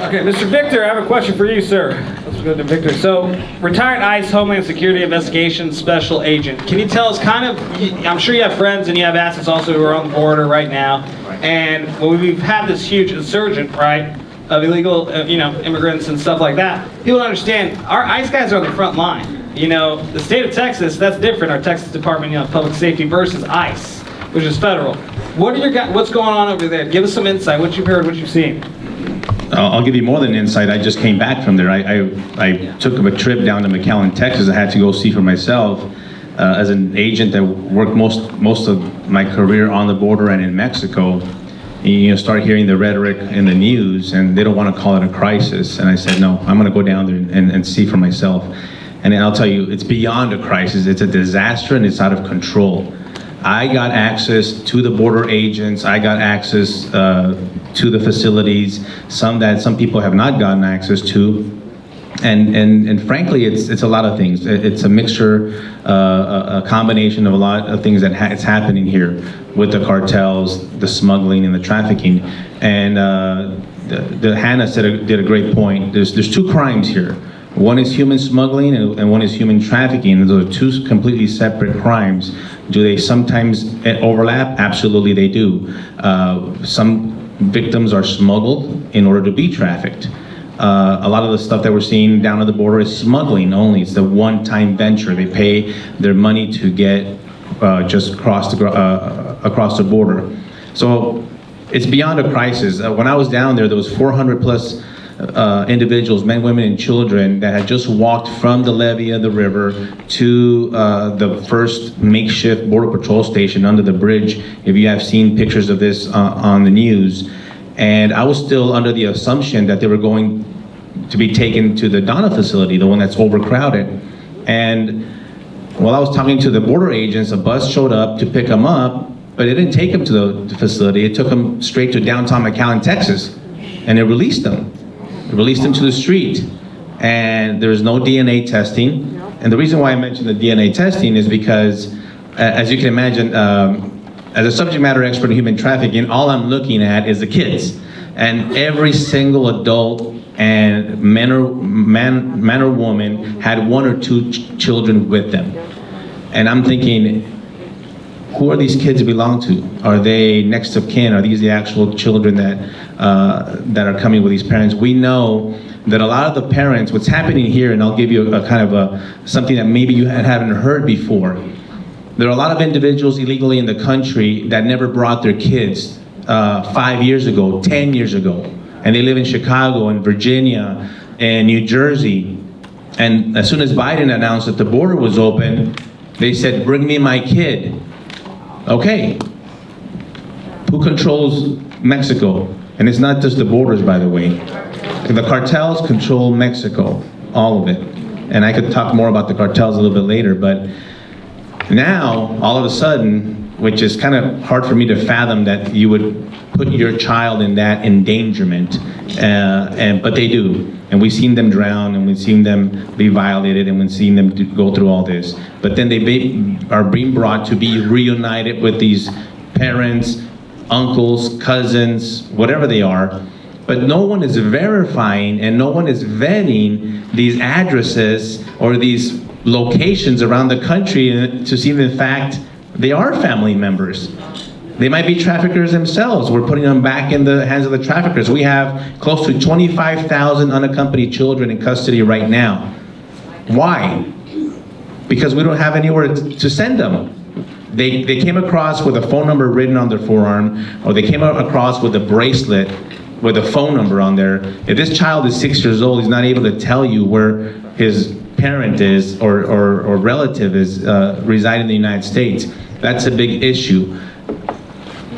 Okay, Mr. Victor, I have a question for you, sir. Let's go to Victor. So, retired ICE Homeland Security Investigations Special Agent. Can you tell us kind of, I'm sure you have friends and you have assets also who are on the border right now. And when we've had this huge insurgent, right, of illegal, immigrants and stuff like that, people don't understand, our ICE guys are on the front line. You know, the state of Texas, that's different, our Texas Department of Public Safety versus ICE, which is federal. What's going on over there? Give us some insight, what you've heard, what you've seen. I'll give you more than insight. I just came back from there. I took a trip down to McAllen, Texas. I had to go see for myself as an agent that worked most of my career on the border and in Mexico. You start hearing the rhetoric in the news, and they don't want to call it a crisis. And I said, no, I'm going to go down there and see for myself. And I'll tell you, it's beyond a crisis. It's a disaster, and it's out of control. I got access to the border agents. I got access to the facilities, some people have not gotten access to, and frankly, it's a lot of things. It's a mixture, a combination of a lot of things that it's happening here with the cartels, the smuggling, and the trafficking. And Hannah did a great point. There's two crimes here. One is human smuggling and one is human trafficking. And those are two completely separate crimes. Do they sometimes overlap? Absolutely they do. Some victims are smuggled in order to be trafficked. A lot of the stuff that we're seeing down at the border is smuggling only. It's the one-time venture. They pay their money to get just across the border. So it's beyond a crisis. When I was down there was 400 plus individuals, men, women, and children that had just walked from the levee of the river to the first makeshift border patrol station under the bridge. If you have seen pictures of this on the news. And I was still under the assumption that they were going to be taken to the Donna facility, the one that's overcrowded. And while I was talking to the border agents, a bus showed up to pick them up, but it didn't take them to the facility. It took them straight to downtown McAllen, Texas, and it released them. It released them to the street, and there's no DNA testing. And the reason why I mentioned the DNA testing is because, as you can imagine, as a subject matter expert in human trafficking, all I'm looking at is the kids. And every single adult and man or woman had one or two children with them. And I'm thinking, who are these kids belong to? Are they next of kin? Are these the actual children that are coming with these parents? We know that a lot of the parents, what's happening here, and I'll give you a kind of something that maybe you haven't heard before. There are a lot of individuals illegally in the country that never brought their kids 5 years ago, 10 years ago. And they live in Chicago and Virginia and New Jersey. And as soon as Biden announced that the border was open, they said, bring me my kid. Okay. Who controls Mexico? And it's not just the borders, by the way. The cartels control Mexico, all of it. And I could talk more about the cartels a little bit later, but now, all of a sudden, which is kind of hard for me to fathom that you would put your child in that endangerment, but they do. And we've seen them drown, and we've seen them be violated, and we've seen them go through all this. But then they are being brought to be reunited with these parents, uncles, cousins, whatever they are. But no one is verifying and no one is vetting these addresses or these locations around the country to see if in fact they are family members. They might be traffickers themselves. We're putting them back in the hands of the traffickers. We have close to 25,000 unaccompanied children in custody right now. Why? Because we don't have anywhere to send them. They came across with a phone number written on their forearm, or they came across with a bracelet with a phone number on there. If this child is 6 years old, he's not able to tell you where his parent is or relative is reside in the United States. That's a big issue.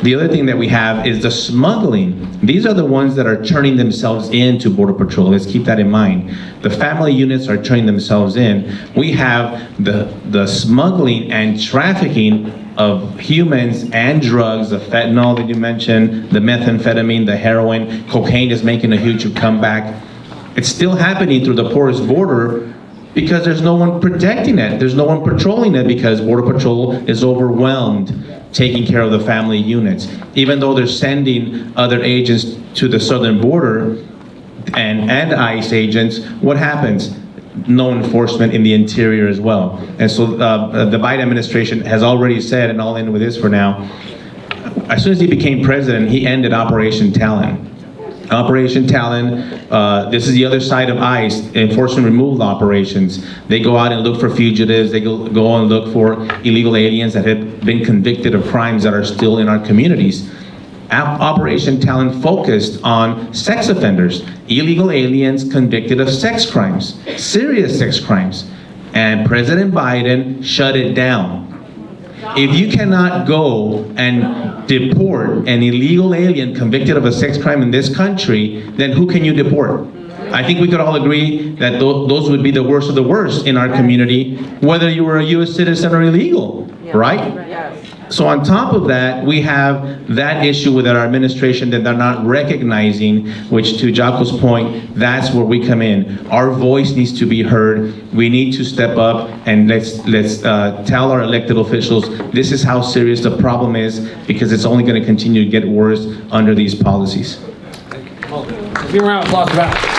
The other thing that we have is the smuggling. These are the ones that are turning themselves into Border Patrol. Let's keep that in mind. The family units are turning themselves in. We have the smuggling and trafficking of humans and drugs, the fentanyl that you mentioned, the methamphetamine, the heroin, cocaine is making a huge comeback. It's still happening through the porous border because there's no one protecting it. There's no one patrolling it because Border Patrol is overwhelmed taking care of the family units. Even though they're sending other agents to the southern border, and ICE agents, what happens? No enforcement in the interior as well. And so the Biden administration has already said, and I'll end with this for now, as soon as he became president, he ended Operation Talon. Operation Talon, this is the other side of ICE, enforcement removal operations. They go out and look for fugitives, they go and look for illegal aliens that have been convicted of crimes that are still in our communities. Operation Talon focused on sex offenders, illegal aliens convicted of sex crimes, serious sex crimes. And President Biden shut it down. If you cannot go and deport an illegal alien convicted of a sex crime in this country, then who can you deport? I think we could all agree that those would be the worst of the worst in our community, whether you were a U.S. citizen or illegal, right? So on top of that, we have that issue with our administration that they're not recognizing, which to Jaco's point, that's where we come in. Our voice needs to be heard. We need to step up and let's tell our elected officials this is how serious the problem is, because it's only going to continue to get worse under these policies. Give me a round of applause for that.